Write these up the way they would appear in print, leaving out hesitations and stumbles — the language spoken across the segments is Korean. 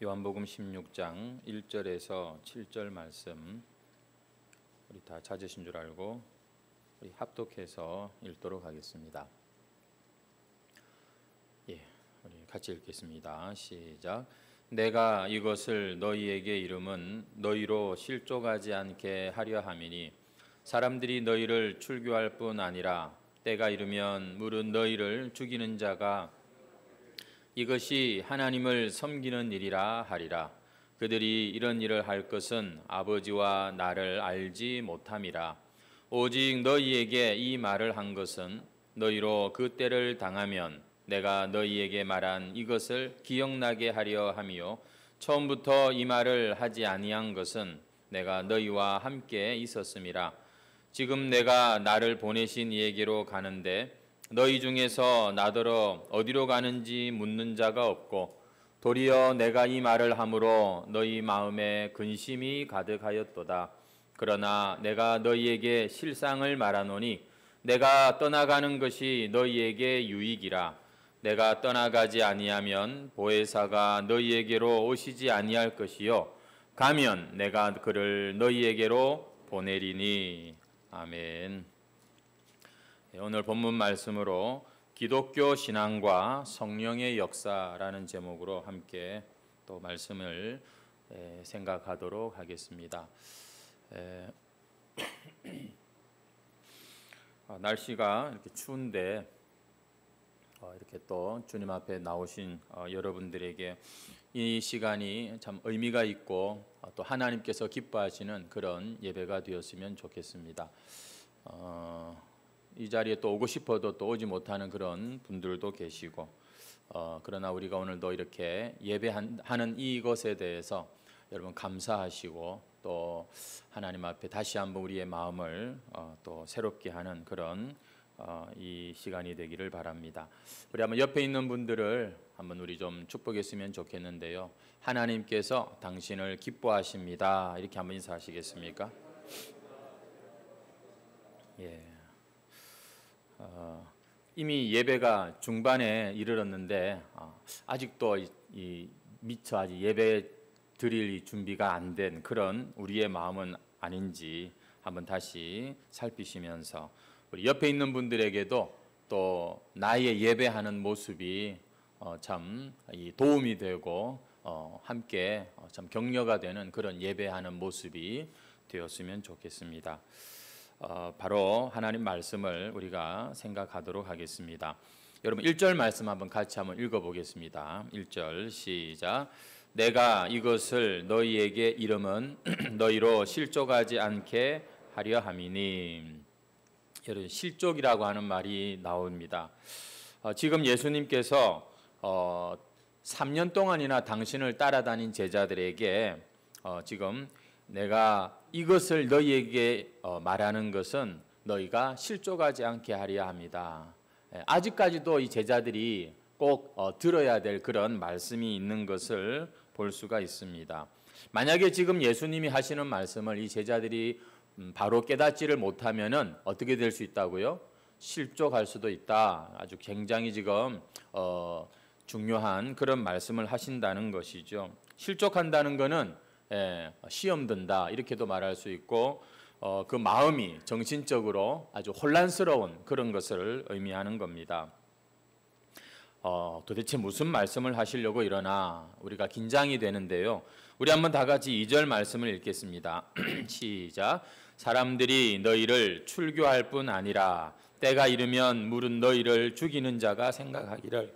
요한복음 16장 1절에서 7절 말씀 우리 다 찾으신 줄 알고 우리 합독해서 읽도록 하겠습니다. 우리 같이 읽겠습니다. 시작. 내가 이것을 너희에게 이름은 너희로 실족하지 않게 하려 함이니 사람들이 너희를 출교할 뿐 아니라 때가 이르면 물은 너희를 죽이는 자가 이것이 하나님을 섬기는 일이라 하리라. 그들이 이런 일을 할 것은 아버지와 나를 알지 못함이라. 오직 너희에게 이 말을 한 것은 너희로 그 때를 당하면 내가 너희에게 말한 이것을 기억나게 하려 함이요 처음부터 이 말을 하지 아니한 것은 내가 너희와 함께 있었음이라. 지금 내가 나를 보내신 이에게로 가는데 너희 중에서 나더러 어디로 가는지 묻는 자가 없고 도리어 내가 이 말을 함으로 너희 마음에 근심이 가득하였도다. 그러나 내가 너희에게 실상을 말하노니 내가 떠나가는 것이 너희에게 유익이라. 내가 떠나가지 아니하면 보혜사가 너희에게로 오시지 아니할 것이요 가면 내가 그를 너희에게로 보내리니. 아멘. 오늘 본문 말씀으로 기독교 신앙과 성령의 역사라는 제목으로 함께 또 말씀을 생각하도록 하겠습니다. 날씨가 이렇게 추운데 이렇게 또 주님 앞에 나오신 여러분들에게 이 시간이 참 의미가 있고 또 하나님께서 기뻐하시는 그런 예배가 되었으면 좋겠습니다. 이 자리에 또 오고 싶어도 또 오지 못하는 그런 분들도 계시고 그러나 우리가 오늘도 이렇게 예배하는 이것에 대해서 여러분 감사하시고 또 하나님 앞에 다시 한번 우리의 마음을 또 새롭게 하는 그런 이 시간이 되기를 바랍니다. 우리 한번 옆에 있는 분들을 한번 우리 좀 축복했으면 좋겠는데요. 하나님께서 당신을 기뻐하십니다. 이렇게 한번 인사하시겠습니까? 예. 이미 예배가 중반에 이르렀는데 아직도 미처 아직 예배 드릴 준비가 안 된 그런 우리의 마음은 아닌지 한번 다시 살피시면서 우리 옆에 있는 분들에게도 또 나의 예배하는 모습이 참 도움이 되고 함께 참 격려가 되는 그런 예배하는 모습이 되었으면 좋겠습니다. 바로 하나님 말씀을 우리가 생각하도록 하겠습니다. 여러분 1절 말씀 같이 한번 읽어보겠습니다. 1절 시작. 내가 이것을 너희에게 이름은 너희로 실족하지 않게 하려 함이니. 여러분 실족이라고 하는 말이 나옵니다. 지금 예수님께서 3년 동안이나 당신을 따라다닌 제자들에게 지금 내가 이것을 너희에게 말하는 것은 너희가 실족하지 않게 하려 합니다. 아직까지도 이 제자들이 꼭 들어야 될 그런 말씀이 있는 것을 볼 수가 있습니다. 만약에 지금 예수님이 하시는 말씀을 이 제자들이 바로 깨닫지를 못하면은 어떻게 될 수 있다고요? 실족할 수도 있다. 아주 굉장히 지금 중요한 그런 말씀을 하신다는 것이죠. 실족한다는 것은 시험 든다 이렇게도 말할 수 있고 그 마음이 정신적으로 아주 혼란스러운 그런 것을 의미하는 겁니다. 도대체 무슨 말씀을 하시려고 이러나 우리가 긴장이 되는데요. 우리 한번 다 같이 2절 말씀을 읽겠습니다. 시작. 사람들이 너희를 출교할 뿐 아니라 때가 이르면 물은 너희를 죽이는 자가 생각하기를.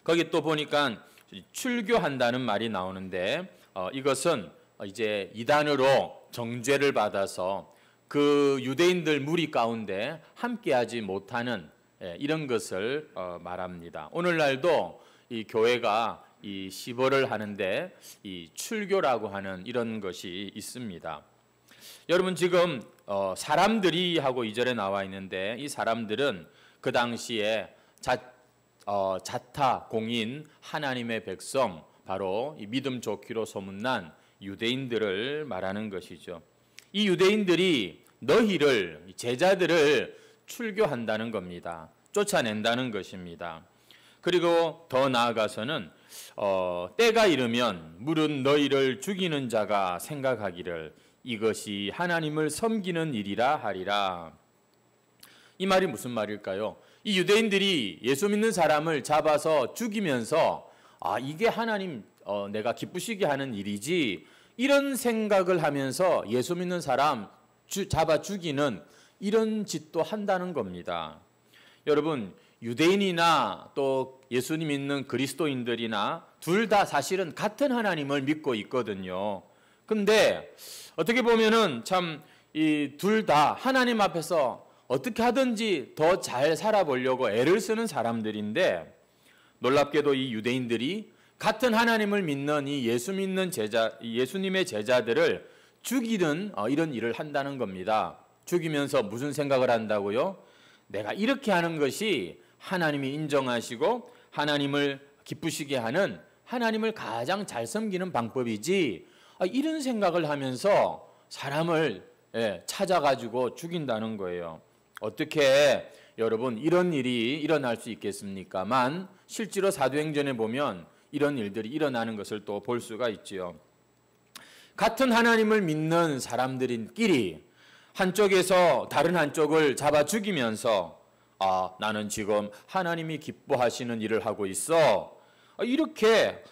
거기 또 보니까 출교한다는 말이 나오는데 이것은 이제 이단으로 정죄를 받아서 그 유대인들 무리 가운데 함께하지 못하는 이런 것을 말합니다. 오늘날도 이 교회가 이 시벌을 하는데 이 출교라고 하는 이런 것이 있습니다. 여러분 지금 사람들이 하고 2절에 나와 있는데 이 사람들은 그 당시에 자타 공인 하나님의 백성 바로 이 믿음 좋기로 소문난 유대인들을 말하는 것이죠. 이 유대인들이 너희를 제자들을 출교한다는 겁니다. 쫓아낸다는 것입니다. 그리고 더 나아가서는 때가 이르면 물은 너희를 죽이는 자가 생각하기를 이것이 하나님을 섬기는 일이라 하리라. 이 말이 무슨 말일까요? 이 유대인들이 예수 믿는 사람을 잡아서 죽이면서 이게 하나님 내가 기쁘시게 하는 일이지, 이런 생각을 하면서 예수 믿는 사람 잡아 죽이는 이런 짓도 한다는 겁니다. 여러분, 유대인이나 또 예수님 믿는 그리스도인들이나 둘 다 사실은 같은 하나님을 믿고 있거든요. 근데 어떻게 보면은 참 이 둘 다 하나님 앞에서 어떻게 하든지 더 잘 살아보려고 애를 쓰는 사람들인데, 놀랍게도 이 유대인들이 같은 하나님을 믿는 이 예수 믿는 예수님의 제자들을 죽이는 이런 일을 한다는 겁니다. 죽이면서 무슨 생각을 한다고요? 내가 이렇게 하는 것이 하나님이 인정하시고 하나님을 기쁘시게 하는, 하나님을 가장 잘 섬기는 방법이지, 이런 생각을 하면서 사람을 찾아가지고 죽인다는 거예요. 어떻게 여러분 이런 일이 일어날 수 있겠습니까만, 실제로 사도행전에 보면 이런 일들이 일어나는 것을 또 볼 수가 있지요. 같은 하나님을 믿는 사람들끼리 한쪽에서 다른 한쪽을 잡아 죽이면서 나는 지금 하나님이 기뻐하시는 일을 하고 있어, 이렇게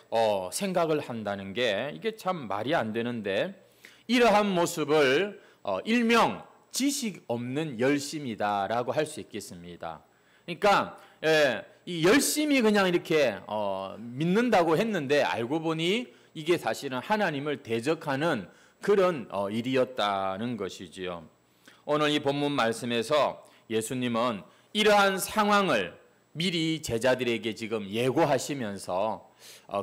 생각을 한다는 게 이게 참 말이 안 되는데, 이러한 모습을 일명 지식 없는 열심이다라고 할 수 있겠습니다. 그러니까 이 열심히 그냥 이렇게 믿는다고 했는데 알고 보니 이게 사실은 하나님을 대적하는 그런 일이었다는 것이지요. 오늘 이 본문 말씀에서 예수님은 이러한 상황을 미리 제자들에게 지금 예고하시면서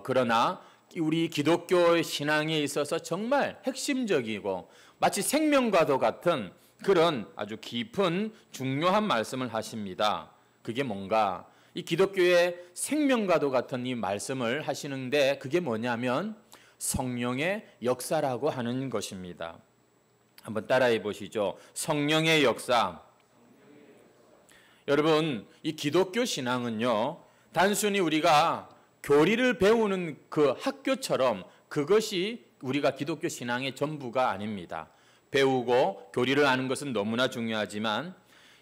그러나 우리 기독교 신앙에 있어서 정말 핵심적이고 마치 생명과도 같은 그런 아주 깊은 중요한 말씀을 하십니다. 그게 뭔가, 이 기독교의 생명과도 같은 이 말씀을 하시는데 그게 뭐냐면 성령의 역사라고 하는 것입니다. 한번 따라해 보시죠. 성령의 역사. 여러분, 이 기독교 신앙은요, 단순히 우리가 교리를 배우는 그 학교처럼 그것이 우리가 기독교 신앙의 전부가 아닙니다. 배우고 교리를 아는 것은 너무나 중요하지만,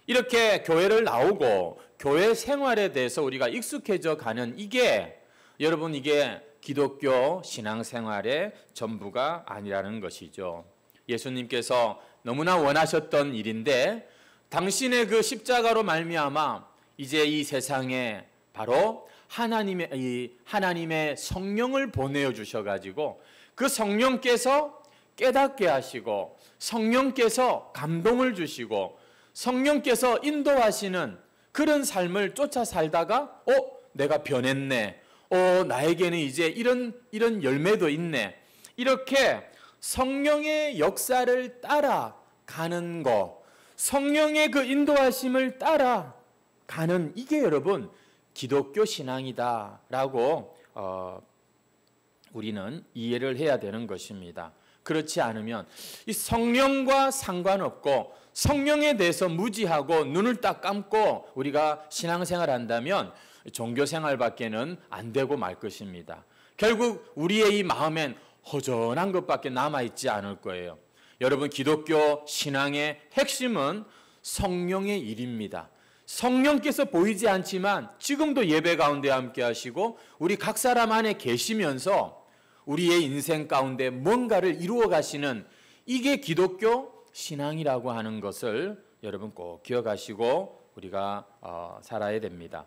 이렇게 교회를 나오고 교회 생활에 대해서 우리가 익숙해져 가는 이게, 여러분, 이게 기독교 신앙생활의 전부가 아니라는 것이죠. 예수님께서 너무나 원하셨던 일인데, 당신의 그 십자가로 말미암아 이제 이 세상에 바로 하나님의 성령을 보내어 주셔가지고 그 성령께서 깨닫게 하시고, 성령께서 감동을 주시고, 성령께서 인도하시는 그런 삶을 쫓아 살다가 내가 변했네, 나에게는 이제 이런 열매도 있네, 이렇게 성령의 역사를 따라가는 거, 성령의 그 인도하심을 따라가는, 이게 여러분 기독교 신앙이다라고 우리는 이해를 해야 되는 것입니다. 그렇지 않으면 이 성령과 상관없고 성령에 대해서 무지하고 눈을 딱 감고 우리가 신앙생활 한다면 종교생활밖에는 안 되고 말 것입니다. 결국 우리의 이 마음엔 허전한 것밖에 남아있지 않을 거예요. 여러분, 기독교 신앙의 핵심은 성령의 일입니다. 성령께서 보이지 않지만 지금도 예배 가운데 함께 하시고 우리 각 사람 안에 계시면서 우리의 인생 가운데 뭔가를 이루어 가시는, 이게 기독교 신앙이라고 하는 것을 여러분 꼭 기억하시고 우리가 살아야 됩니다.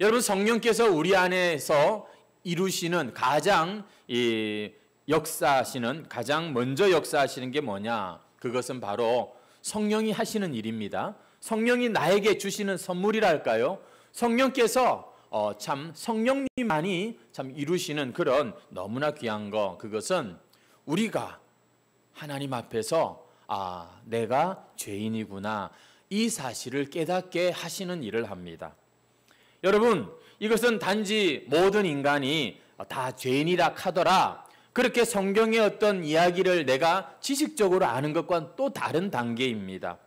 여러분, 성령께서 우리 안에서 이루시는 가장 역사하시는, 가장 먼저 역사하시는 게 뭐냐? 그것은 바로 성령이 하시는 일입니다. 성령이 나에게 주시는 선물이랄까요? 성령께서 참 성령님만이 참 이루시는 그런 너무나 귀한 거, 그것은 우리가 하나님 앞에서 내가 죄인이구나, 이 사실을 깨닫게 하시는 일을 합니다. 여러분, 이것은 단지 모든 인간이 다 죄인이라 하더라, 그렇게 성경의 어떤 이야기를 내가 지식적으로 아는 것과는 또 다른 단계입니다.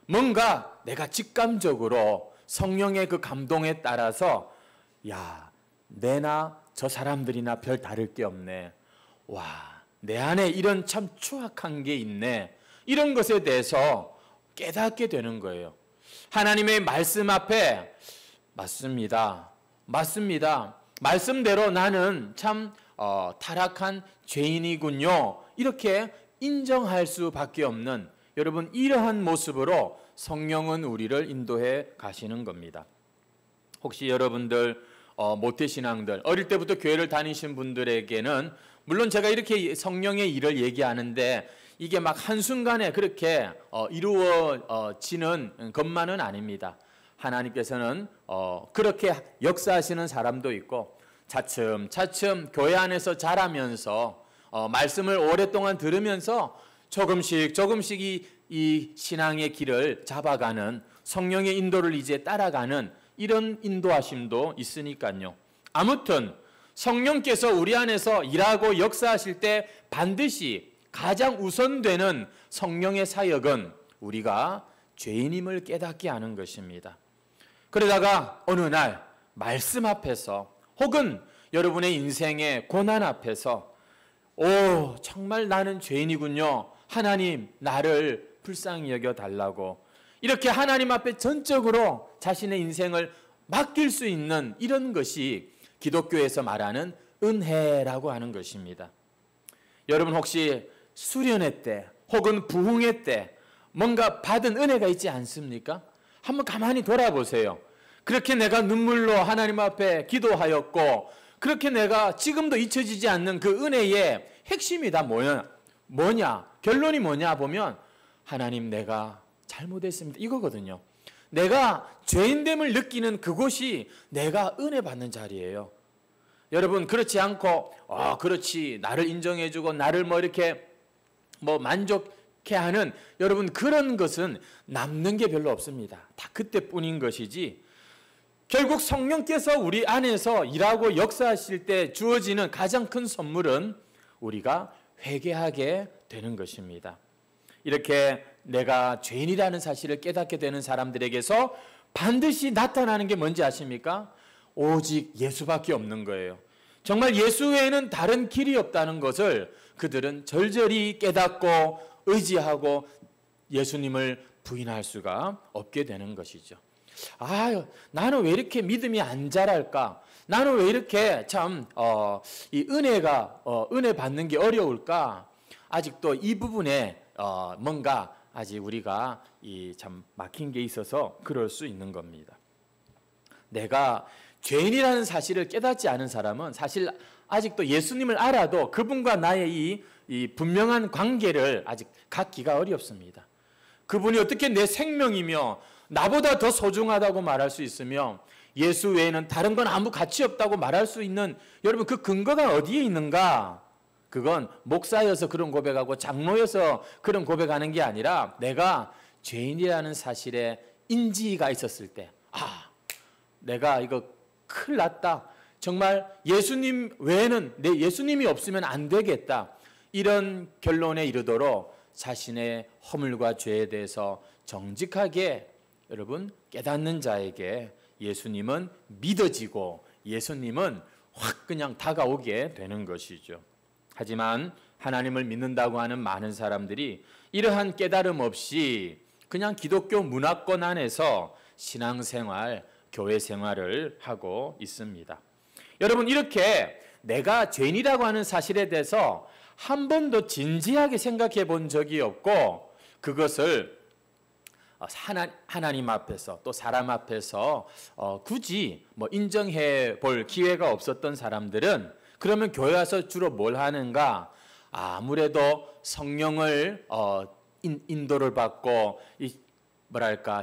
뭔가 내가 직감적으로 성령의 그 감동에 따라서 야, 내나 저 사람들이나 별 다를 게 없네. 와, 내 안에 이런 참 추악한 게 있네. 이런 것에 대해서 깨닫게 되는 거예요. 하나님의 말씀 앞에 맞습니다. 말씀대로 나는 참 타락한 죄인이군요. 이렇게 인정할 수밖에 없는, 여러분, 이러한 모습으로 성령은 우리를 인도해 가시는 겁니다. 혹시 여러분들 모태신앙들, 어릴 때부터 교회를 다니신 분들에게는 물론 제가 이렇게 성령의 일을 얘기하는데 이게 막 한순간에 그렇게 이루어지는 것만은 아닙니다. 하나님께서는 그렇게 역사하시는 사람도 있고 차츰차츰 교회 안에서 자라면서 말씀을 오랫동안 들으면서 조금씩 이 신앙의 길을 잡아가는, 성령의 인도를 이제 따라가는 이런 인도하심도 있으니까요. 아무튼 성령께서 우리 안에서 일하고 역사하실 때 반드시 가장 우선되는 성령의 사역은 우리가 죄인임을 깨닫게 하는 것입니다. 그러다가 어느 날 말씀 앞에서 혹은 여러분의 인생의 고난 앞에서 정말 나는 죄인이군요. 하나님, 나를 불쌍히 여겨달라고 이렇게 하나님 앞에 전적으로 자신의 인생을 맡길 수 있는 이런 것이 기독교에서 말하는 은혜라고 하는 것입니다. 여러분 혹시 수련회 때 혹은 부흥회 때 뭔가 받은 은혜가 있지 않습니까? 한번 가만히 돌아보세요. 그렇게 내가 눈물로 하나님 앞에 기도하였고 그렇게 내가 지금도 잊혀지지 않는 그 은혜의 핵심이 다 뭐냐? 결론이 뭐냐 보면 하나님, 내가 잘못했습니다. 이거거든요. 내가 죄인됨을 느끼는 그곳이 내가 은혜 받는 자리예요. 여러분, 그렇지 않고 그렇지, 나를 인정해주고 나를 이렇게 만족해 하는, 여러분, 그런 것은 남는 게 별로 없습니다. 다 그때뿐인 것이지, 결국 성령께서 우리 안에서 일하고 역사하실 때 주어지는 가장 큰 선물은 우리가 회개하게 되는 것입니다. 이렇게 내가 죄인이라는 사실을 깨닫게 되는 사람들에게서 반드시 나타나는 게 뭔지 아십니까? 오직 예수밖에 없는 거예요. 정말 예수 외에는 다른 길이 없다는 것을 그들은 절절히 깨닫고 의지하고 예수님을 부인할 수가 없게 되는 것이죠. 나는 왜 이렇게 믿음이 안 자랄까? 나는 왜 이렇게 참 이 은혜 받는 게 어려울까? 아직도 이 부분에 뭔가 아직 우리가 참 막힌 게 있어서 그럴 수 있는 겁니다. 내가 죄인이라는 사실을 깨닫지 않은 사람은 사실 아직도 예수님을 알아도 그분과 나의 이 분명한 관계를 아직 갖기가 어렵습니다. 그분이 어떻게 내 생명이며 나보다 더 소중하다고 말할 수 있으며 예수 외에는 다른 건 아무 가치 없다고 말할 수 있는, 여러분, 그 근거가 어디에 있는가? 그건 목사여서 그런 고백하고 장로여서 그런 고백하는 게 아니라 내가 죄인이라는 사실에 인지가 있었을 때, 내가 이거 큰일 났다. 정말 예수님 외에는 내 예수님이 없으면 안 되겠다. 이런 결론에 이르도록 자신의 허물과 죄에 대해서 정직하게 여러분 깨닫는 자에게 예수님은 믿어지고 예수님은 확 그냥 다가오게 되는 것이죠. 하지만 하나님을 믿는다고 하는 많은 사람들이 이러한 깨달음 없이 그냥 기독교 문화권 안에서 신앙생활, 교회 생활을 하고 있습니다. 여러분, 이렇게 내가 죄인이라고 하는 사실에 대해서 한 번도 진지하게 생각해 본 적이 없고 그것을 하나님 앞에서 또 사람 앞에서 굳이 인정해 볼 기회가 없었던 사람들은 그러면 교회 와서 주로 뭘 하는가? 아무래도 성령을 인도를 받고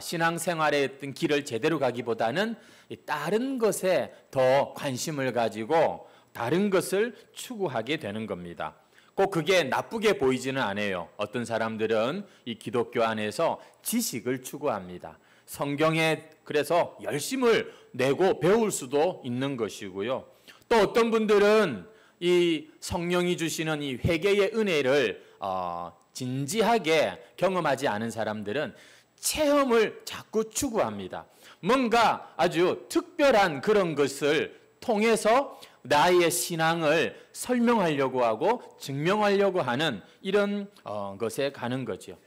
신앙생활의 어떤 길을 제대로 가기보다는 다른 것에 더 관심을 가지고 다른 것을 추구하게 되는 겁니다. 꼭 그게 나쁘게 보이지는 않아요. 어떤 사람들은 이 기독교 안에서 지식을 추구합니다. 성경에 그래서 열심을 내고 배울 수도 있는 것이고요. 또 어떤 분들은 이 성령이 주시는 이 회개의 은혜를 진지하게 경험하지 않은 사람들은 체험을 자꾸 추구합니다. 뭔가 아주 특별한 그런 것을 통해서 나의 신앙을 설명하려고 하고 증명하려고 하는 이런 것에 가는 거죠.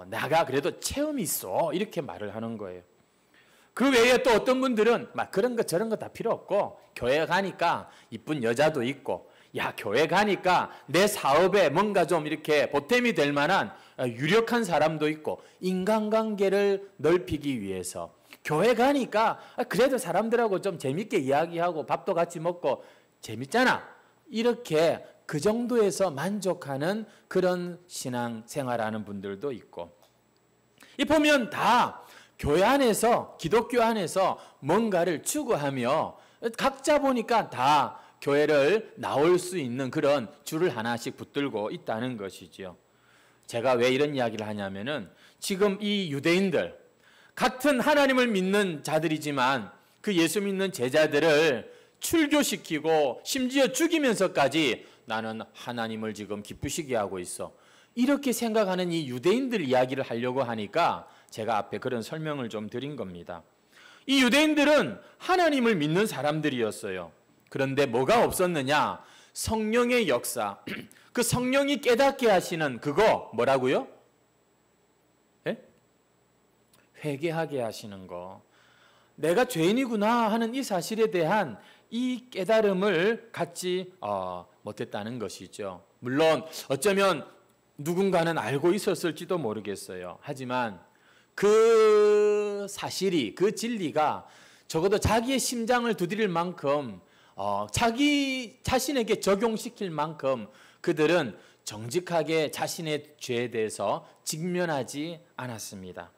나가 그래도 체험이 있어 이렇게 말을 하는 거예요. 그 외에 또 어떤 분들은 막 그런 거 저런 거 다 필요 없고 교회 가니까 이쁜 여자도 있고 야 교회 가니까 내 사업에 뭔가 좀 이렇게 보탬이 될 만한 유력한 사람도 있고 인간관계를 넓히기 위해서 교회 가니까 그래도 사람들하고 좀 재밌게 이야기하고 밥도 같이 먹고 재밌잖아. 이렇게 그 정도에서 만족하는 그런 신앙 생활하는 분들도 있고 이 보면 다 교회 안에서 기독교 안에서 뭔가를 추구하며 각자 보니까 다 교회를 나올 수 있는 그런 줄을 하나씩 붙들고 있다는 것이죠. 제가 왜 이런 이야기를 하냐면은 지금 이 유대인들 같은 하나님을 믿는 자들이지만 그 예수 믿는 제자들을 출교시키고 심지어 죽이면서까지 나는 하나님을 지금 기쁘시게 하고 있어. 이렇게 생각하는 이 유대인들 이야기를 하려고 하니까 제가 앞에 그런 설명을 좀 드린 겁니다. 이 유대인들은 하나님을 믿는 사람들이었어요. 그런데 뭐가 없었느냐? 성령의 역사. 그 성령이 깨닫게 하시는 그거 뭐라고요? 예? 회개하게 하시는 거. 내가 죄인이구나 하는 이 사실에 대한 이 깨달음을 갖지 못했다는 것이죠. 물론 어쩌면 누군가는 알고 있었을지도 모르겠어요. 하지만 그 사실이, 그 진리가 적어도 자기의 심장을 두드릴 만큼 자기 자신에게 적용시킬 만큼 그들은 정직하게 자신의 죄에 대해서 직면하지 않았습니다.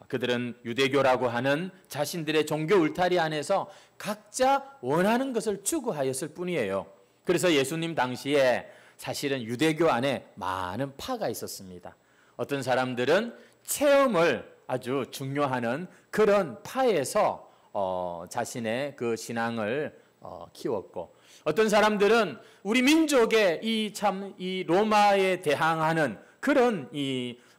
그들은 유대교라고 하는 자신들의 종교 울타리 안에서 각자 원하는 것을 추구하였을 뿐이에요. 그래서 예수님 당시에 사실은 유대교 안에 많은 파가 있었습니다. 어떤 사람들은 체험을 아주 중요하는 그런 파에서 자신의 그 신앙을 키웠고, 어떤 사람들은 우리 민족의 이 로마에 대항하는 그런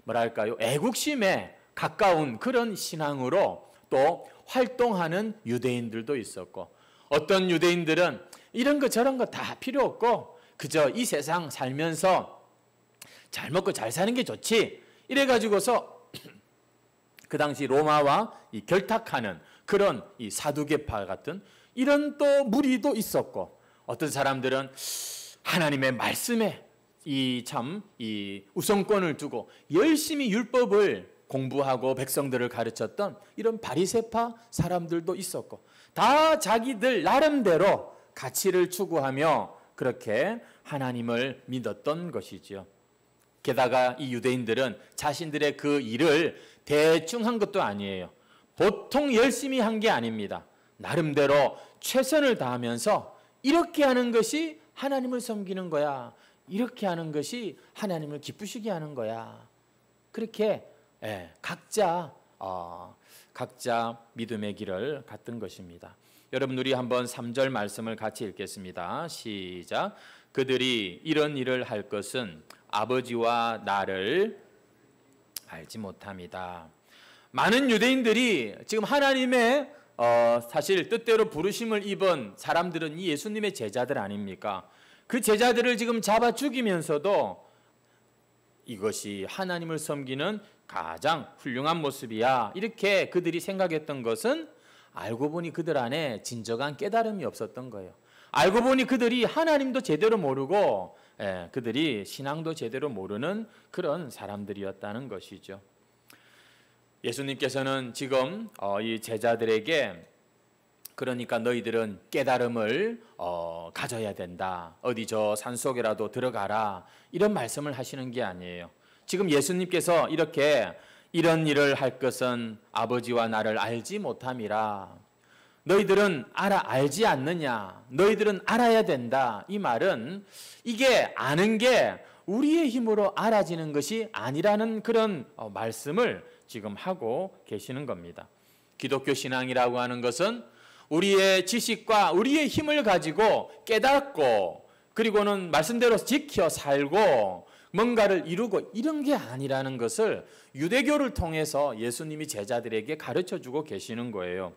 뭐랄까요, 애국심에 가까운 그런 신앙으로 또 활동하는 유대인들도 있었고, 어떤 유대인들은 이런 거 저런 거 다 필요 없고 그저 이 세상 살면서 잘 먹고 잘 사는 게 좋지, 이래가지고서 그 당시 로마와 결탁하는 그런 이 사두개파 같은 이런 또 무리도 있었고, 어떤 사람들은 하나님의 말씀에 이 우선권을 두고 열심히 율법을 공부하고 백성들을 가르쳤던 이런 바리새파 사람들도 있었고, 다 자기들 나름대로 가치를 추구하며 그렇게 하나님을 믿었던 것이죠. 게다가 이 유대인들은 자신들의 그 일을 대충 한 것도 아니에요. 보통 열심히 한 게 아닙니다. 나름대로 최선을 다하면서 이렇게 하는 것이 하나님을 섬기는 거야, 이렇게 하는 것이 하나님을 기쁘시게 하는 거야, 그렇게 각자 믿음의 길을 갔던 것입니다. 여러분, 우리 한번 3절 말씀을 같이 읽겠습니다. 시작. 그들이 이런 일을 할 것은 아버지와 나를 알지 못함이다. 많은 유대인들이 지금 하나님의 사실 뜻대로 부르심을 입은 사람들은 이 예수님의 제자들 아닙니까? 그 제자들을 지금 잡아 죽이면서도 이것이 하나님을 섬기는 가장 훌륭한 모습이야, 이렇게 그들이 생각했던 것은 알고 보니 그들 안에 진정한 깨달음이 없었던 거예요. 알고 보니 그들이 하나님도 제대로 모르고 그들이 신앙도 제대로 모르는 그런 사람들이었다는 것이죠. 예수님께서는 지금 이 제자들에게 그러니까 너희들은 깨달음을 가져야 된다, 어디 저 산속에라도 들어가라, 이런 말씀을 하시는 게 아니에요. 지금 예수님께서 이렇게 이런 일을 할 것은 아버지와 나를 알지 못함이라, 너희들은 알지 않느냐, 너희들은 알아야 된다, 이 말은 이게 아는 게 우리의 힘으로 알아지는 것이 아니라는 그런 말씀을 지금 하고 계시는 겁니다. 기독교 신앙이라고 하는 것은 우리의 지식과 우리의 힘을 가지고 깨닫고 그리고는 말씀대로 지켜 살고 뭔가를 이루고 이런 게 아니라는 것을 유대교를 통해서 예수님이 제자들에게 가르쳐주고 계시는 거예요.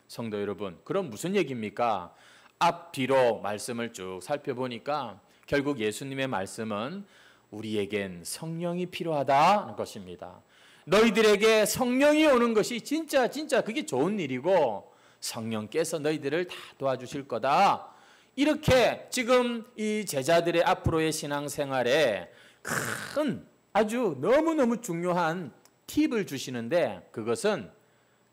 성도 여러분, 그럼 무슨 얘기입니까? 앞뒤로 말씀을 쭉 살펴보니까 결국 예수님의 말씀은 우리에겐 성령이 필요하다는 것입니다. 너희들에게 성령이 오는 것이 진짜 그게 좋은 일이고 성령께서 너희들을 다 도와주실 거다. 이렇게 지금 이 제자들의 앞으로의 신앙생활에 큰 아주 너무너무 중요한 팁을 주시는데 그것은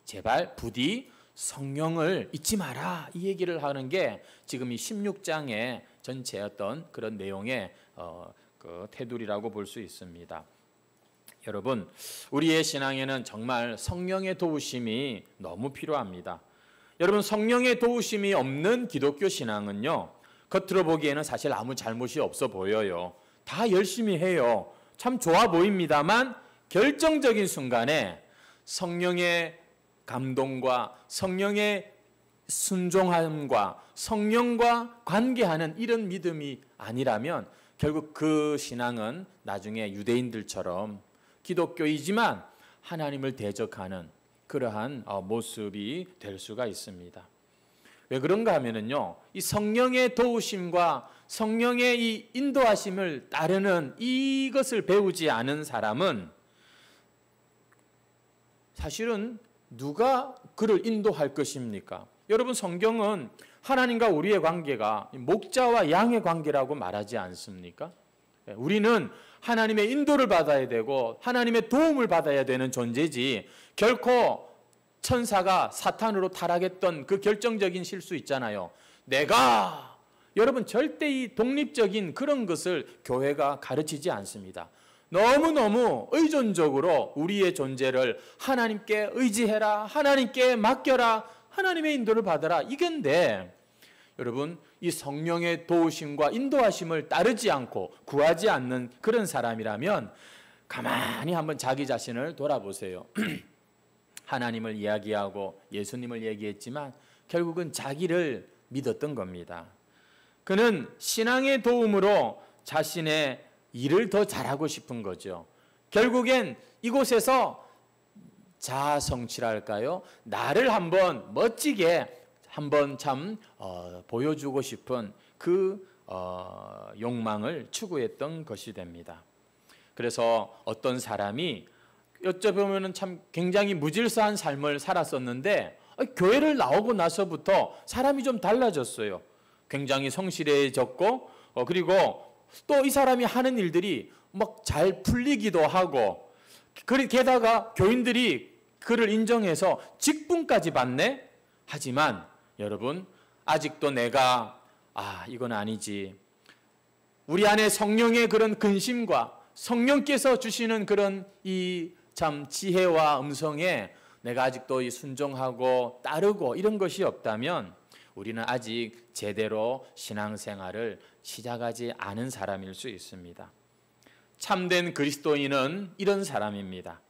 제발 부디 성령을 잊지 마라 이 얘기를 하는 게 지금 이 16장의 전체 어떤 그런 내용의 그 테두리라고 볼 수 있습니다. 여러분, 우리의 신앙에는 정말 성령의 도우심이 너무 필요합니다. 여러분, 성령의 도우심이 없는 기독교 신앙은요, 겉으로 보기에는 사실 아무 잘못이 없어 보여요. 다 열심히 해요. 참 좋아 보입니다만 결정적인 순간에 성령의 감동과 성령의 순종함과 성령과 관계하는 이런 믿음이 아니라면 결국 그 신앙은 나중에 유대인들처럼 기독교이지만 하나님을 대적하는 그러한 모습이 될 수가 있습니다. 왜 그런가 하면은요, 이 성령의 도우심과 성령의 이 인도하심을 따르는 이것을 배우지 않은 사람은 사실은 누가 그를 인도할 것입니까? 여러분, 성경은 하나님과 우리의 관계가 목자와 양의 관계라고 말하지 않습니까? 우리는 하나님의 인도를 받아야 되고 하나님의 도움을 받아야 되는 존재지 결코 천사가 사탄으로 타락했던 그 결정적인 실수 있잖아요. 여러분 절대 이 독립적인 그런 것을 교회가 가르치지 않습니다. 너무너무 의존적으로 우리의 존재를 하나님께 의지해라, 하나님께 맡겨라, 하나님의 인도를 받아라 이건데 여러분 이 성령의 도우심과 인도하심을 따르지 않고 구하지 않는 그런 사람이라면 가만히 한번 자기 자신을 돌아보세요. 하나님을 이야기하고 예수님을 얘기했지만 결국은 자기를 믿었던 겁니다. 그는 신앙의 도움으로 자신의 일을 더 잘하고 싶은 거죠. 결국엔 이곳에서 자아 성취랄까요? 나를 한번 멋지게 한번 참 보여주고 싶은 그 욕망을 추구했던 것이 됩니다. 그래서 어떤 사람이 여쭤보면 참 굉장히 무질서한 삶을 살았었는데 교회를 나오고 나서부터 사람이 좀 달라졌어요. 굉장히 성실해졌고 그리고 또 이 사람이 하는 일들이 막 잘 풀리기도 하고 게다가 교인들이 그를 인정해서 직분까지 받네? 하지만 여러분 아직도 내가 이건 아니지. 우리 안에 성령의 그런 근심과 성령께서 주시는 그런 이 참 지혜와 음성에 내가 아직도 이 순종하고 따르고 이런 것이 없다면 우리는 아직 제대로 신앙생활을 시작하지 않은 사람일 수 있습니다. 참된 그리스도인은 이런 사람입니다.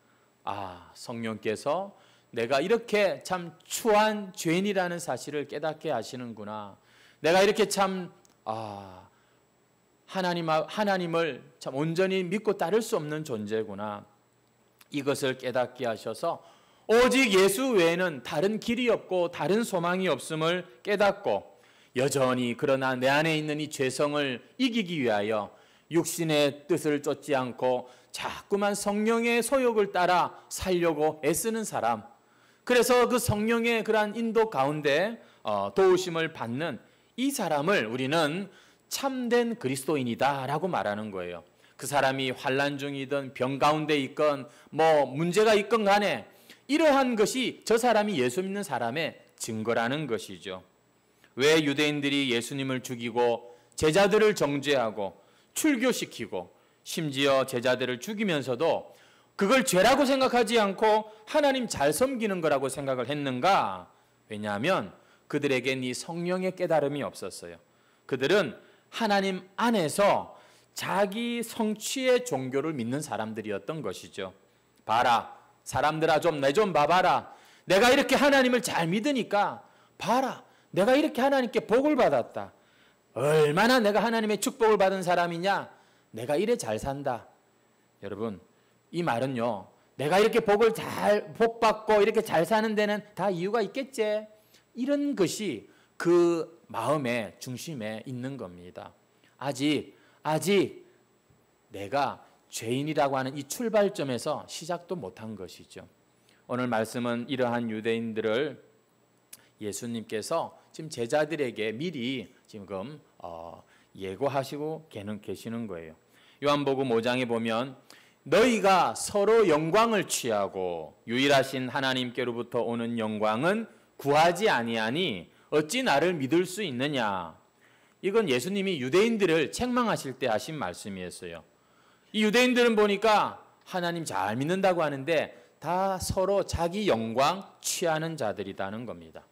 성령께서 내가 이렇게 참 추한 죄인이라는 사실을 깨닫게 하시는구나. 내가 이렇게 참 하나님을 참 온전히 믿고 따를 수 없는 존재구나. 이것을 깨닫게 하셔서 오직 예수 외에는 다른 길이 없고 다른 소망이 없음을 깨닫고 여전히 그러나 내 안에 있는 이 죄성을 이기기 위하여 육신의 뜻을 쫓지 않고 자꾸만 성령의 소욕을 따라 살려고 애쓰는 사람. 그래서 그 성령의 그러한 인도 가운데 도우심을 받는 이 사람을 우리는 참된 그리스도인이다라고 말하는 거예요. 그 사람이 환난 중이든 병 가운데 있건 뭐 문제가 있건 간에 이러한 것이 저 사람이 예수 믿는 사람의 증거라는 것이죠. 왜 유대인들이 예수님을 죽이고 제자들을 정죄하고 출교시키고 심지어 제자들을 죽이면서도 그걸 죄라고 생각하지 않고 하나님 잘 섬기는 거라고 생각을 했는가? 왜냐하면 그들에겐 이 성령의 깨달음이 없었어요. 그들은 하나님 안에서 자기 성취의 종교를 믿는 사람들이었던 것이죠. 봐라, 사람들아 내 좀 봐봐라. 내가 이렇게 하나님을 잘 믿으니까 봐라, 내가 이렇게 하나님께 복을 받았다. 얼마나 내가 하나님의 축복을 받은 사람이냐? 내가 이래 잘 산다. 여러분, 이 말은요, 내가 이렇게 복 받고 이렇게 잘 사는 데는 다 이유가 있겠지. 이런 것이 그 마음의 중심에 있는 겁니다. 아직 내가 죄인이라고 하는 이 출발점에서 시작도 못한 것이죠. 오늘 말씀은 이러한 유대인들을 예수님께서 지금 제자들에게 미리 지금 예고하시고 계시는 거예요. 요한복음 5장에 보면 너희가 서로 영광을 취하고 유일하신 하나님께로부터 오는 영광은 구하지 아니하니 어찌 나를 믿을 수 있느냐. 이건 예수님이 유대인들을 책망하실 때 하신 말씀이었어요. 이 유대인들은 보니까 하나님 잘 믿는다고 하는데 다 서로 자기 영광 취하는 자들이라는 겁니다.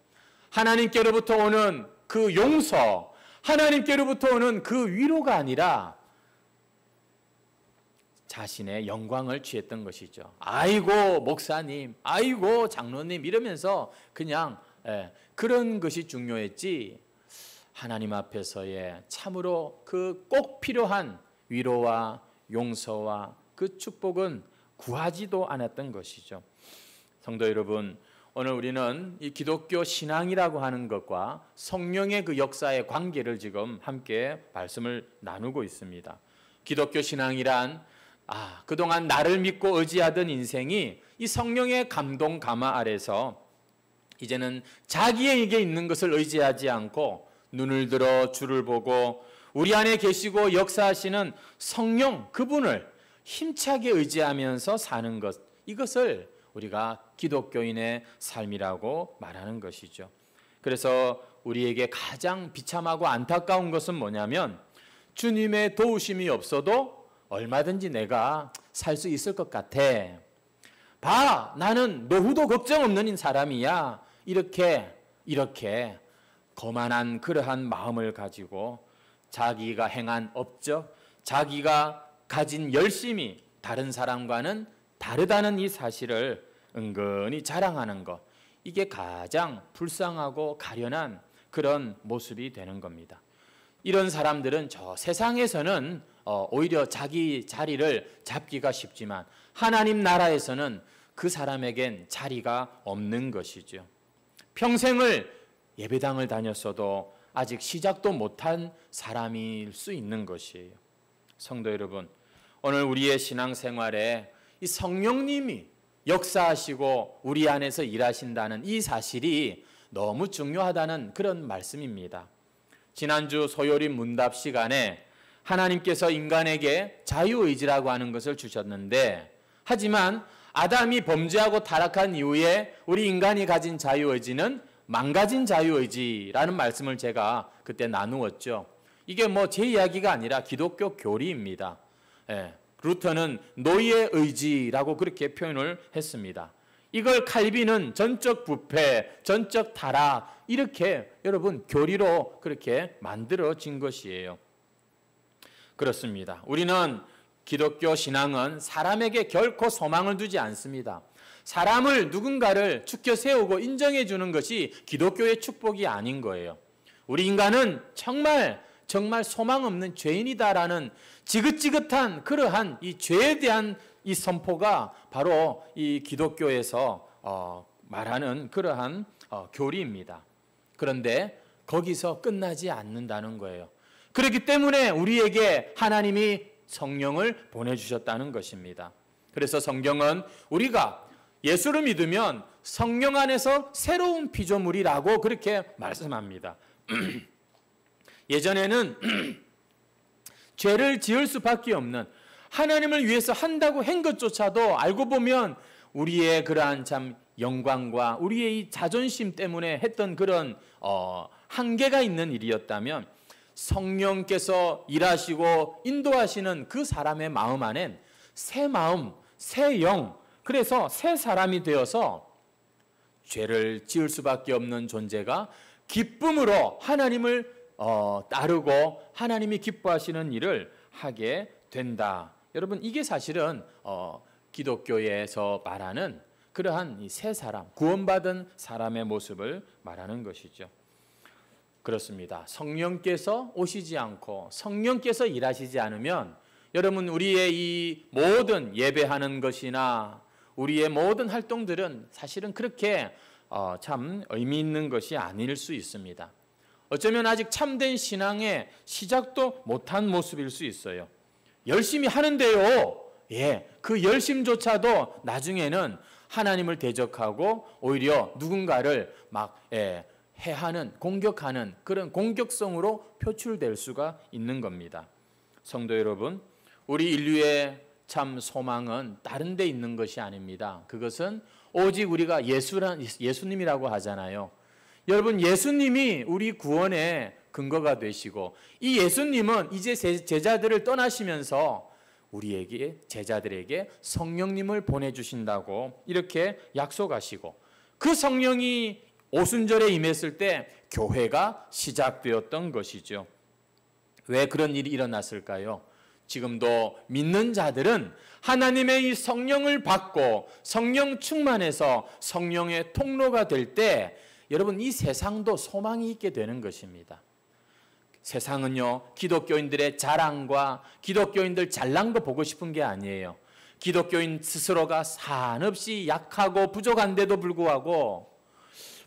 하나님께로부터 오는 그 용서, 하나님께로부터 오는 그 위로가 아니라 자신의 영광을 취했던 것이죠. 아이고 목사님, 아이고 장로님 이러면서 그냥 그런 것이 중요했지, 하나님 앞에서의 참으로 그 꼭 필요한 위로와 용서와 그 축복은 구하지도 않았던 것이죠. 성도 여러분, 오늘 우리는 이 기독교 신앙이라고 하는 것과 성령의 그 역사의 관계를 지금 함께 말씀을 나누고 있습니다. 기독교 신앙이란 그동안 나를 믿고 의지하던 인생이 이 성령의 감동 감화 아래서 이제는 자기에게 있는 것을 의지하지 않고 눈을 들어 주를 보고 우리 안에 계시고 역사하시는 성령 그분을 힘차게 의지하면서 사는 것, 이것을 우리가 기독교인의 삶이라고 말하는 것이죠. 그래서 우리에게 가장 비참하고 안타까운 것은 뭐냐면 주님의 도우심이 없어도 얼마든지 내가 살 수 있을 것 같아. 봐, 나는 노후도 걱정 없는 사람이야. 이렇게 거만한 그러한 마음을 가지고 자기가 행한 업적, 자기가 가진 열심이 다른 사람과는 다르다는 이 사실을 은근히 자랑하는 것, 이게 가장 불쌍하고 가련한 그런 모습이 되는 겁니다. 이런 사람들은 저 세상에서는 오히려 자기 자리를 잡기가 쉽지만 하나님 나라에서는 그 사람에겐 자리가 없는 것이죠. 평생을 예배당을 다녔어도 아직 시작도 못한 사람일 수 있는 것이에요. 성도 여러분, 오늘 우리의 신앙생활에 이 성령님이 역사하시고 우리 안에서 일하신다는 이 사실이 너무 중요하다는 그런 말씀입니다. 지난주 소요리 문답 시간에 하나님께서 인간에게 자유의지라고 하는 것을 주셨는데, 하지만 아담이 범죄하고 타락한 이후에 우리 인간이 가진 자유의지는 망가진 자유의지라는 말씀을 제가 그때 나누었죠. 이게 제 이야기가 아니라 기독교 교리입니다. 루터는 노예의 의지라고 그렇게 표현을 했습니다. 이걸 칼빈은 전적 부패, 전적 타락, 이렇게 여러분 교리로 그렇게 만들어진 것이에요. 그렇습니다. 우리는 기독교 신앙은 사람에게 결코 소망을 두지 않습니다. 사람을, 누군가를 축켜 세우고 인정해 주는 것이 기독교의 축복이 아닌 거예요. 우리 인간은 정말 소망 없는 죄인이다라는 지긋지긋한 그러한 이 죄에 대한 이 선포가 바로 이 기독교에서 말하는 그러한 교리입니다. 그런데 거기서 끝나지 않는다는 거예요. 그렇기 때문에 우리에게 하나님이 성령을 보내주셨다는 것입니다. 그래서 성경은 우리가 예수를 믿으면 성령 안에서 새로운 피조물이라고 그렇게 말씀합니다. 예전에는 죄를 지을 수밖에 없는, 하나님을 위해서 한다고 한 것조차도 알고 보면 우리의 그러한 참 영광과 우리의 이 자존심 때문에 했던 그런 한계가 있는 일이었다면, 성령께서 일하시고 인도하시는 그 사람의 마음 안엔 새 마음, 새 영, 그래서 새 사람이 되어서 죄를 지을 수밖에 없는 존재가 기쁨으로 하나님을 따르고 하나님이 기뻐하시는 일을 하게 된다. 여러분, 이게 사실은 기독교에서 말하는 그러한 이 새 사람, 구원받은 사람의 모습을 말하는 것이죠. 그렇습니다. 성령께서 오시지 않고 성령께서 일하시지 않으면 여러분, 우리의 이 모든 예배하는 것이나 우리의 모든 활동들은 사실은 그렇게 참 의미 있는 것이 아닐 수 있습니다. 어쩌면 아직 참된 신앙의 시작도 못한 모습일 수 있어요. 열심히 하는데요. 그 열심조차도 나중에는 하나님을 대적하고 오히려 누군가를 막 해하는, 공격하는 그런 공격성으로 표출될 수가 있는 겁니다. 성도 여러분, 우리 인류의 참 소망은 다른 데 있는 것이 아닙니다. 그것은 오직 우리가 예수님이라고 하잖아요. 여러분, 예수님이 우리 구원의 근거가 되시고, 이 예수님은 이제 제자들을 떠나시면서 우리에게, 제자들에게 성령님을 보내주신다고 이렇게 약속하시고, 그 성령이 오순절에 임했을 때 교회가 시작되었던 것이죠. 왜 그런 일이 일어났을까요? 지금도 믿는 자들은 하나님의 이 성령을 받고 성령 충만해서 성령의 통로가 될 때 여러분, 이 세상도 소망이 있게 되는 것입니다. 세상은요, 기독교인들의 자랑과 기독교인들 잘난 거 보고 싶은 게 아니에요. 기독교인 스스로가 한없이 약하고 부족한데도 불구하고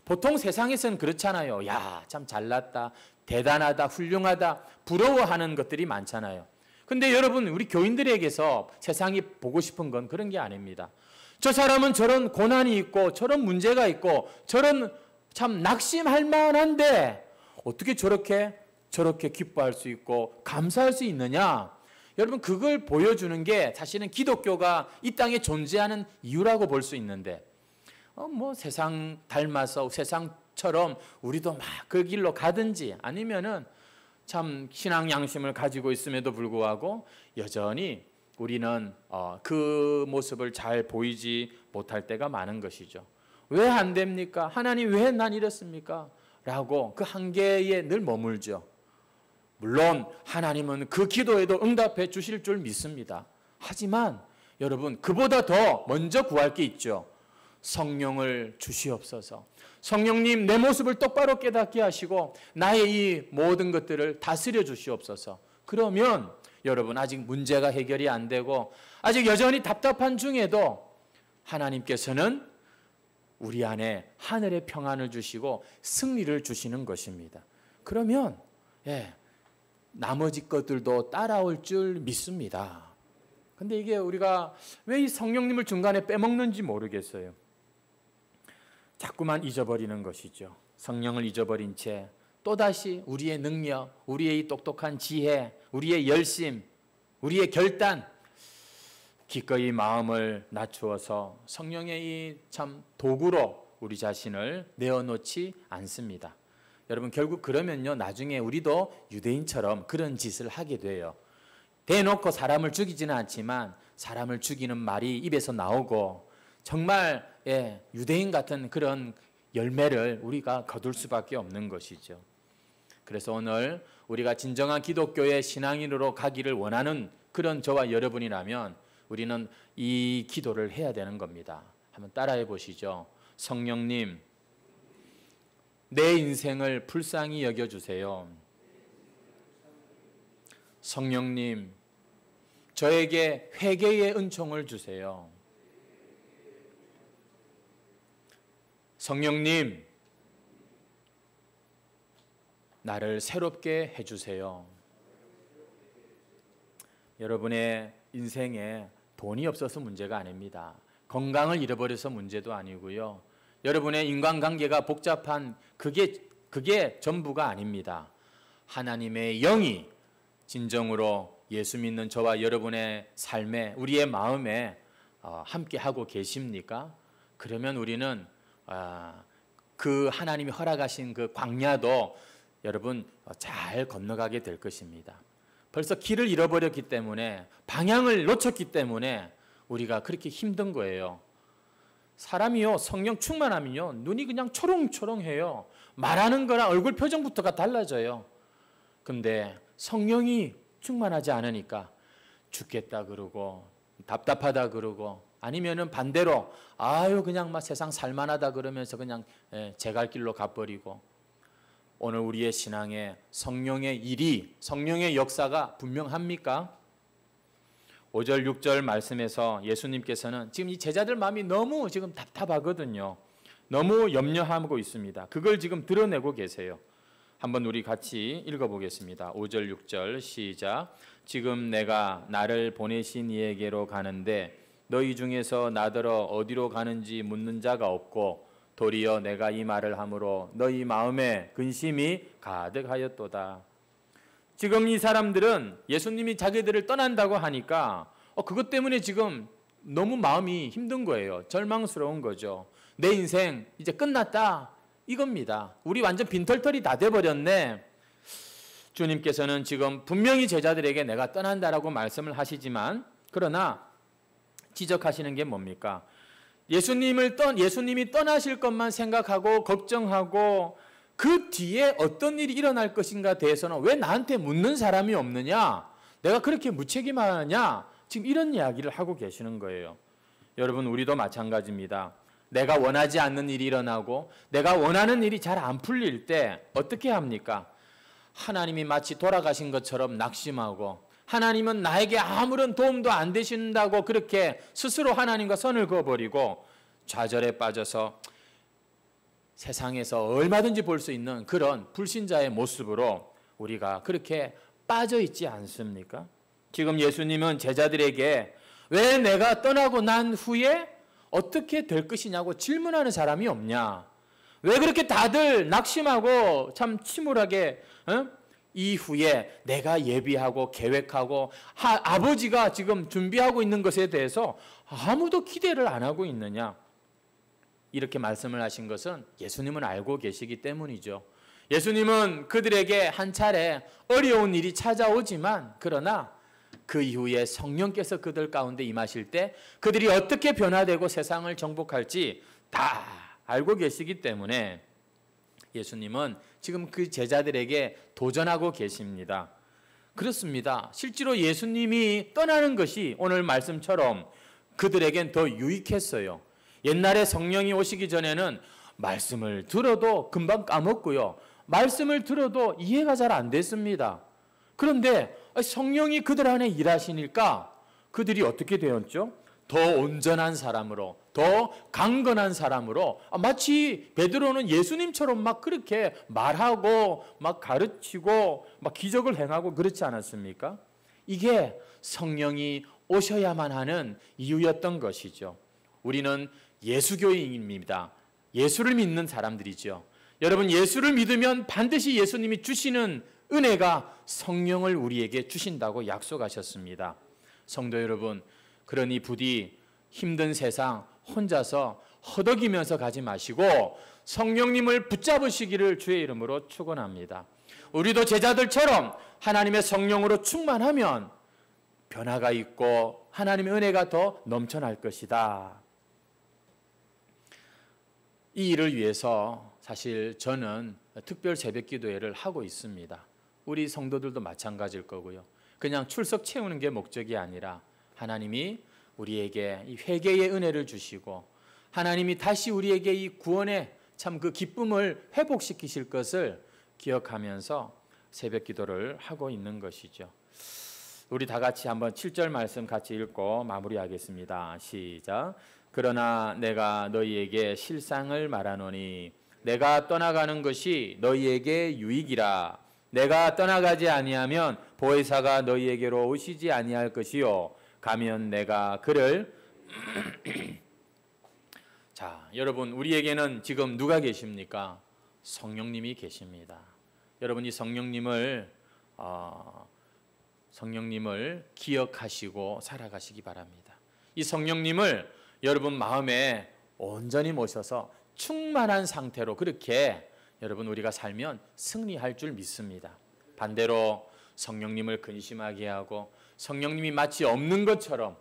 보통 세상에서는 그렇잖아요. 야, 참 잘났다, 대단하다, 훌륭하다, 부러워하는 것들이 많잖아요. 근데 여러분, 우리 교인들에게서 세상이 보고 싶은 건 그런 게 아닙니다. 저 사람은 저런 고난이 있고 저런 문제가 있고 저런 참 낙심할 만한데 어떻게 저렇게 기뻐할 수 있고 감사할 수 있느냐? 여러분, 그걸 보여주는 게 사실은 기독교가 이 땅에 존재하는 이유라고 볼 수 있는데, 세상 닮아서 세상처럼 우리도 막 그 길로 가든지, 아니면은 참 신앙 양심을 가지고 있음에도 불구하고 여전히 우리는 그 모습을 잘 보이지 못할 때가 많은 것이죠. 왜 안 됩니까? 하나님, 왜 난 이렇습니까? 라고 그 한계에 늘 머물죠. 물론 하나님은 그 기도에도 응답해 주실 줄 믿습니다. 하지만 여러분, 그보다 더 먼저 구할 게 있죠. 성령을 주시옵소서. 성령님, 내 모습을 똑바로 깨닫게 하시고 나의 이 모든 것들을 다스려 주시옵소서. 그러면 여러분, 아직 문제가 해결이 안 되고 아직 여전히 답답한 중에도 하나님께서는 우리 안에 하늘의 평안을 주시고 승리를 주시는 것입니다. 그러면 나머지 것들도 따라올 줄 믿습니다. 근데 이게 우리가 왜 이 성령님을 중간에 빼먹는지 모르겠어요. 자꾸만 잊어버리는 것이죠. 성령을 잊어버린 채 또다시 우리의 능력, 우리의 이 똑똑한 지혜, 우리의 열심, 우리의 결단, 기꺼이 마음을 낮추어서 성령의 이 참 도구로 우리 자신을 내어놓지 않습니다. 여러분, 결국 그러면요, 나중에 우리도 유대인처럼 그런 짓을 하게 돼요. 대놓고 사람을 죽이지는 않지만 사람을 죽이는 말이 입에서 나오고 정말 유대인 같은 그런 열매를 우리가 거둘 수밖에 없는 것이죠. 그래서 오늘 우리가 진정한 기독교의 신앙인으로 가기를 원하는 그런 저와 여러분이라면 우리는 이 기도를 해야 되는 겁니다. 한번 따라해 보시죠. 성령님, 내 인생을 불쌍히 여겨주세요. 성령님, 저에게 회개의 은총을 주세요. 성령님, 나를 새롭게 해주세요. 여러분의 인생에 돈이 없어서 문제가 아닙니다. 건강을 잃어버려서 문제도 아니고요. 여러분의 인간관계가 복잡한 그게 전부가 아닙니다. 하나님의 영이 진정으로 예수 믿는 저와 여러분의 삶에, 우리의 마음에 함께하고 계십니까? 그러면 우리는 그 하나님이 허락하신 그 광야도 여러분 잘 건너가게 될 것입니다. 벌써 길을 잃어버렸기 때문에, 방향을 놓쳤기 때문에 우리가 그렇게 힘든 거예요. 사람이요, 성령 충만하면요, 눈이 그냥 초롱초롱해요. 말하는 거랑 얼굴 표정부터가 달라져요. 근데 성령이 충만하지 않으니까 죽겠다 그러고 답답하다 그러고, 아니면은 반대로 그냥 막 세상 살만하다 그러면서 그냥 제 갈 길로 가버리고. 오늘 우리의 신앙에 성령의 일이, 성령의 역사가 분명합니까? 5절 6절 말씀에서 예수님께서는 지금 이 제자들 마음이 너무 지금 답답하거든요. 너무 염려하고 있습니다. 그걸 지금 드러내고 계세요. 한번 우리 같이 읽어보겠습니다. 5절 6절 시작. 지금 내가 나를 보내신 이에게로 가는데 너희 중에서 나더러 어디로 가는지 묻는 자가 없고 도리어 내가 이 말을 함으로 너희 마음에 근심이 가득하였도다. 지금 이 사람들은 예수님이 자기들을 떠난다고 하니까 그것 때문에 지금 너무 마음이 힘든 거예요. 절망스러운 거죠. 내 인생 이제 끝났다 이겁니다. 우리 완전 빈털털이 다 돼버렸네. 주님께서는 지금 분명히 제자들에게 내가 떠난다라고 말씀을 하시지만 그러나 지적하시는 게 뭡니까? 예수님이 떠나실 것만 생각하고 걱정하고 그 뒤에 어떤 일이 일어날 것인가 대해서는 왜 나한테 묻는 사람이 없느냐? 내가 그렇게 무책임하냐? 지금 이런 이야기를 하고 계시는 거예요. 여러분, 우리도 마찬가지입니다. 내가 원하지 않는 일이 일어나고 내가 원하는 일이 잘 안 풀릴 때 어떻게 합니까? 하나님이 마치 돌아가신 것처럼 낙심하고 하나님은 나에게 아무런 도움도 안 되신다고 그렇게 스스로 하나님과 선을 그어버리고 좌절에 빠져서 세상에서 얼마든지 볼 수 있는 그런 불신자의 모습으로 우리가 그렇게 빠져 있지 않습니까? 지금 예수님은 제자들에게 왜 내가 떠나고 난 후에 어떻게 될 것이냐고 질문하는 사람이 없냐? 왜 그렇게 다들 낙심하고 참 침울하게 이후에 내가 예비하고 계획하고 아버지가 지금 준비하고 있는 것에 대해서 아무도 기대를 안 하고 있느냐? 이렇게 말씀을 하신 것은 예수님은 알고 계시기 때문이죠. 예수님은 그들에게 한 차례 어려운 일이 찾아오지만 그러나 그 이후에 성령께서 그들 가운데 임하실 때 그들이 어떻게 변화되고 세상을 정복할지 다 알고 계시기 때문에 예수님은 지금 그 제자들에게 도전하고 계십니다. 그렇습니다. 실제로 예수님이 떠나는 것이 오늘 말씀처럼 그들에겐 더 유익했어요. 옛날에 성령이 오시기 전에는 말씀을 들어도 금방 까먹고요. 말씀을 들어도 이해가 잘 안 됐습니다. 그런데 성령이 그들 안에 일하시니까 그들이 어떻게 되었죠? 더 온전한 사람으로, 더 강건한 사람으로 마치 베드로는 예수님처럼 막 그렇게 말하고 막 가르치고 막 기적을 행하고 그렇지 않았습니까? 이게 성령이 오셔야만 하는 이유였던 것이죠. 우리는 예수교인입니다. 예수를 믿는 사람들이죠. 여러분, 예수를 믿으면 반드시 예수님이 주시는 은혜가 성령을 우리에게 주신다고 약속하셨습니다. 성도 여러분, 그러니 부디 힘든 세상 혼자서 허덕이면서 가지 마시고 성령님을 붙잡으시기를 주의 이름으로 축원합니다. 우리도 제자들처럼 하나님의 성령으로 충만하면 변화가 있고 하나님의 은혜가 더 넘쳐날 것이다. 이 일을 위해서 사실 저는 특별 새벽 기도회를 하고 있습니다. 우리 성도들도 마찬가지일 거고요. 그냥 출석 채우는 게 목적이 아니라 하나님이 우리에게 이 회개의 은혜를 주시고 하나님이 다시 우리에게 이 구원의 참 그 기쁨을 회복시키실 것을 기억하면서 새벽 기도를 하고 있는 것이죠. 우리 다 같이 한번 7절 말씀 같이 읽고 마무리하겠습니다. 시작. 그러나 내가 너희에게 실상을 말하노니 내가 떠나가는 것이 너희에게 유익이라. 내가 떠나가지 아니하면 보혜사가 너희에게로 오시지 아니할 것이요 가면 내가 그를 자, 여러분, 우리에게는 지금 누가 계십니까? 성령님이 계십니다. 여러분, 이 성령님을 기억하시고 살아가시기 바랍니다. 이 성령님을 여러분 마음에 온전히 모셔서 충만한 상태로 그렇게 여러분 우리가 살면 승리할 줄 믿습니다. 반대로 성령님을 근심하게 하고 성령님이 마치 없는 것처럼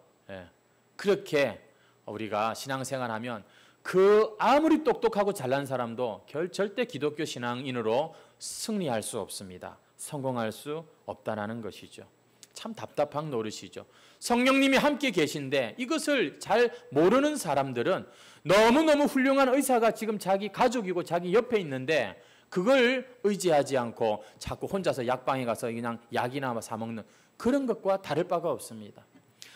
그렇게 우리가 신앙생활하면 그 아무리 똑똑하고 잘난 사람도 절대 기독교 신앙인으로 승리할 수 없습니다. 성공할 수 없다라는 것이죠. 참 답답한 노릇이죠. 성령님이 함께 계신데 이것을 잘 모르는 사람들은 너무너무 훌륭한 의사가 지금 자기 가족이고 자기 옆에 있는데 그걸 의지하지 않고 자꾸 혼자서 약방에 가서 그냥 약이나 사 먹는 그런 것과 다를 바가 없습니다.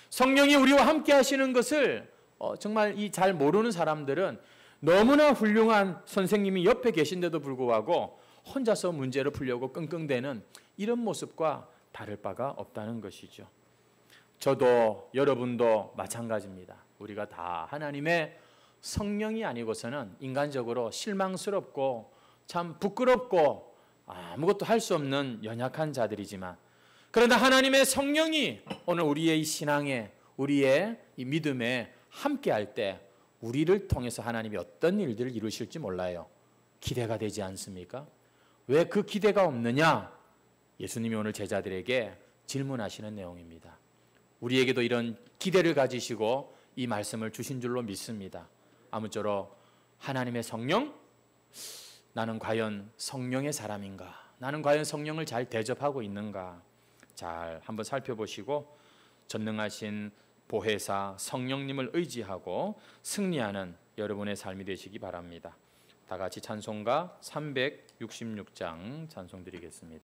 성령이 우리와 함께 하시는 것을 정말 이 잘 모르는 사람들은 너무나 훌륭한 선생님이 옆에 계신데도 불구하고 혼자서 문제를 풀려고 끙끙대는 이런 모습과 다를 바가 없다는 것이죠. 저도 여러분도 마찬가지입니다. 우리가 다 하나님의 성령이 아니고서는 인간적으로 실망스럽고 참 부끄럽고 아무것도 할 수 없는 연약한 자들이지만, 그러나 하나님의 성령이 오늘 우리의 이 신앙에, 우리의 이 믿음에 함께 할 때 우리를 통해서 하나님이 어떤 일들을 이루실지 몰라요. 기대가 되지 않습니까? 왜 그 기대가 없느냐? 예수님이 오늘 제자들에게 질문하시는 내용입니다. 우리에게도 이런 기대를 가지시고 이 말씀을 주신 줄로 믿습니다. 아무쪼록 하나님의 성령? 나는 과연 성령의 사람인가? 나는 과연 성령을 잘 대접하고 있는가? 잘 한번 살펴보시고 전능하신 보혜사 성령님을 의지하고 승리하는 여러분의 삶이 되시기 바랍니다. 다 같이 찬송가 366장 찬송 드리겠습니다.